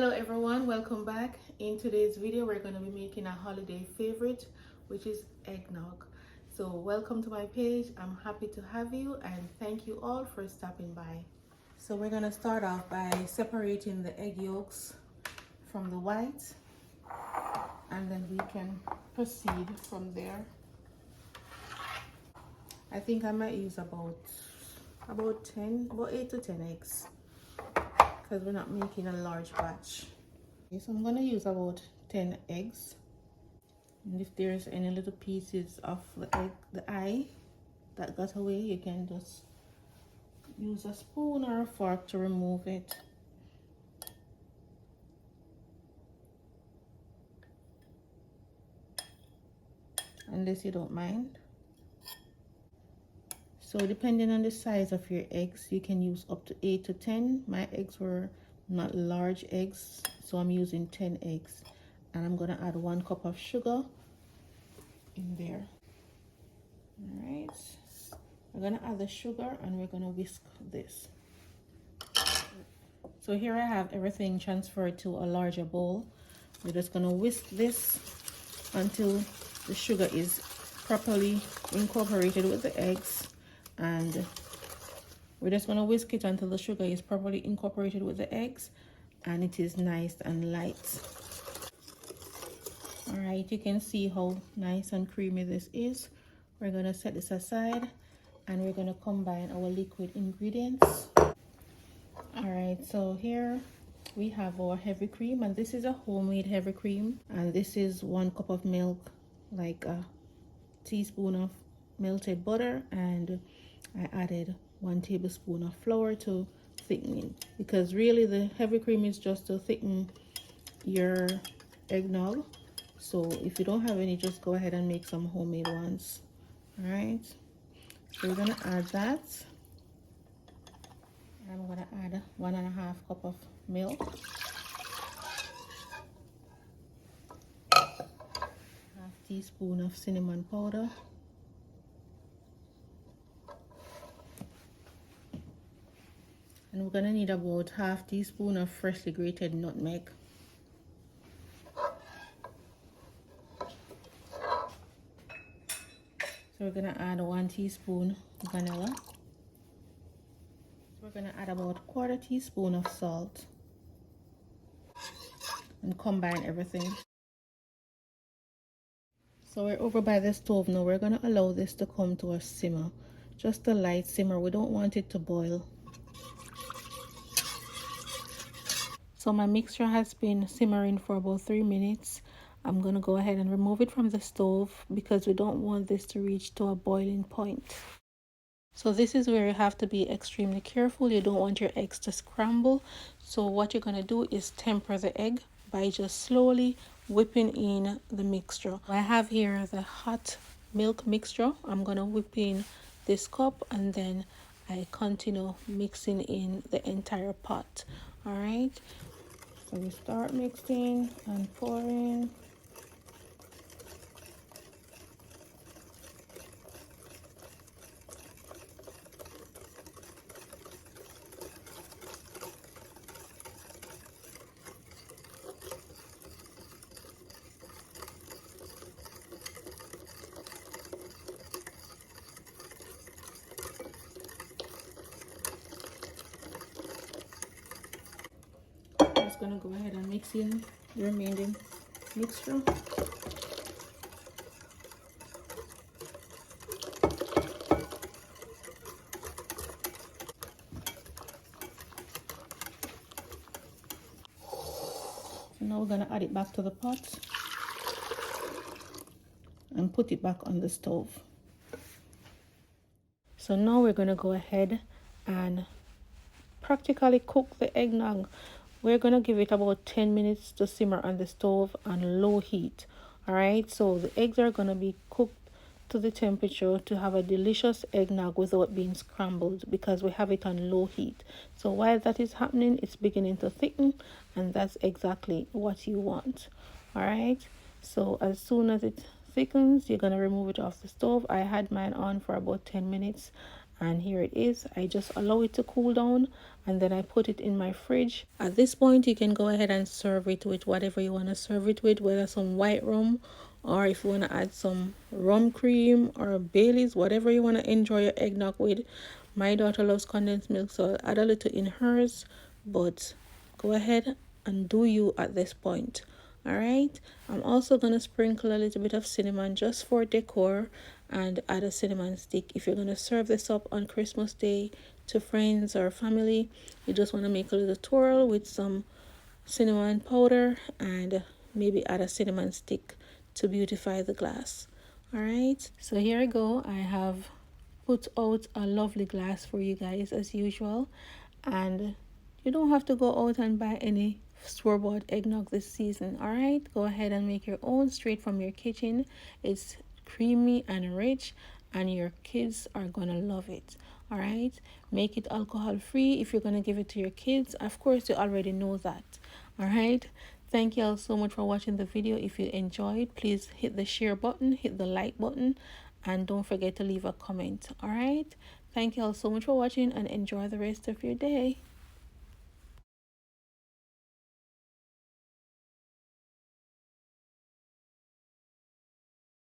Hello everyone, welcome back. In today's video we're going to be making a holiday favorite, which is eggnog. So welcome to my page. I'm happy to have you and thank you all for stopping by. So we're going to start off by separating the egg yolks from the whites, and then we can proceed from there. I think I might use about 8 to 10 eggs, because we're not making a large batch. Okay, so I'm going to use about 10 eggs, and if there's any little pieces of the eye that got away, you can just use a spoon or a fork to remove it. Unless you don't mind. So depending on the size of your eggs, you can use up to 8 to 10. My eggs were not large eggs, so I'm using 10 eggs, and I'm going to add 1 cup of sugar in there. All right, we're going to add the sugar and we're going to whisk this. So here I have everything transferred to a larger bowl. We're just going to whisk this until the sugar is properly incorporated with the eggs, and we're just going to whisk it until the sugar is properly incorporated with the eggs and it is nice and light. All right, you can see how nice and creamy this is. We're going to set this aside and we're going to combine our liquid ingredients. All right, so here we have our heavy cream, and this is a homemade heavy cream, and this is 1 cup of milk, like a teaspoon of melted butter, and I added 1 tablespoon of flour to thicken it, because really the heavy cream is just to thicken your eggnog. So if you don't have any, just go ahead and make some homemade ones. All right, so we're gonna add that. I'm gonna add 1.5 cup of milk, half teaspoon of cinnamon powder, and we're gonna need about half teaspoon of freshly grated nutmeg. So we're gonna add 1 teaspoon vanilla. So we're gonna add about 1/4 teaspoon of salt and combine everything. So we're over by the stove now. We're gonna allow this to come to a simmer, just a light simmer. We don't want it to boil. So my mixture has been simmering for about 3 minutes. I'm going to go ahead and remove it from the stove because we don't want this to reach to a boiling point. So this is where you have to be extremely careful. You don't want your eggs to scramble. So what you're going to do is temper the egg by just slowly whipping in the mixture. I have here the hot milk mixture. I'm going to whip in this cup, and then I continue mixing in the entire pot. All right, so we start mixing and pouring. Just gonna go ahead and mix in the remaining mixture. So now we're gonna add it back to the pot and put it back on the stove. So now we're gonna go ahead and practically cook the eggnog. We're gonna give it about 10 minutes to simmer on the stove on low heat. All right, so the eggs are gonna be cooked to the temperature to have a delicious eggnog without being scrambled, because we have it on low heat. So while that is happening, it's beginning to thicken, and that's exactly what you want. All right, so as soon as it thickens, you're gonna remove it off the stove. I had mine on for about 10 minutes, And here it is. I just allow it to cool down and then I put it in my fridge. At this point, you can go ahead and serve it with whatever you want to serve it with, whether some white rum or if you want to add some rum cream or Baileys, whatever you want to enjoy your eggnog with. My daughter loves condensed milk, so I'll add a little in hers, but go ahead and do you at this point. All right, I'm also gonna sprinkle a little bit of cinnamon just for decor and add a cinnamon stick. If you're gonna serve this up on Christmas Day to friends or family, you just want to make a little twirl with some cinnamon powder and maybe add a cinnamon stick to beautify the glass. All right, so here I go. I have put out a lovely glass for you guys as usual, and you don't have to go out and buy any store-bought eggnog this season. All right, go ahead and make your own straight from your kitchen. It's creamy and rich, and your kids are gonna love it. All right, make it alcohol free if you're gonna give it to your kids. Of course, you already know that. All right, thank you all so much for watching the video. If you enjoyed, please hit the share button, hit the like button, and don't forget to leave a comment. All right, thank you all so much for watching and enjoy the rest of your day.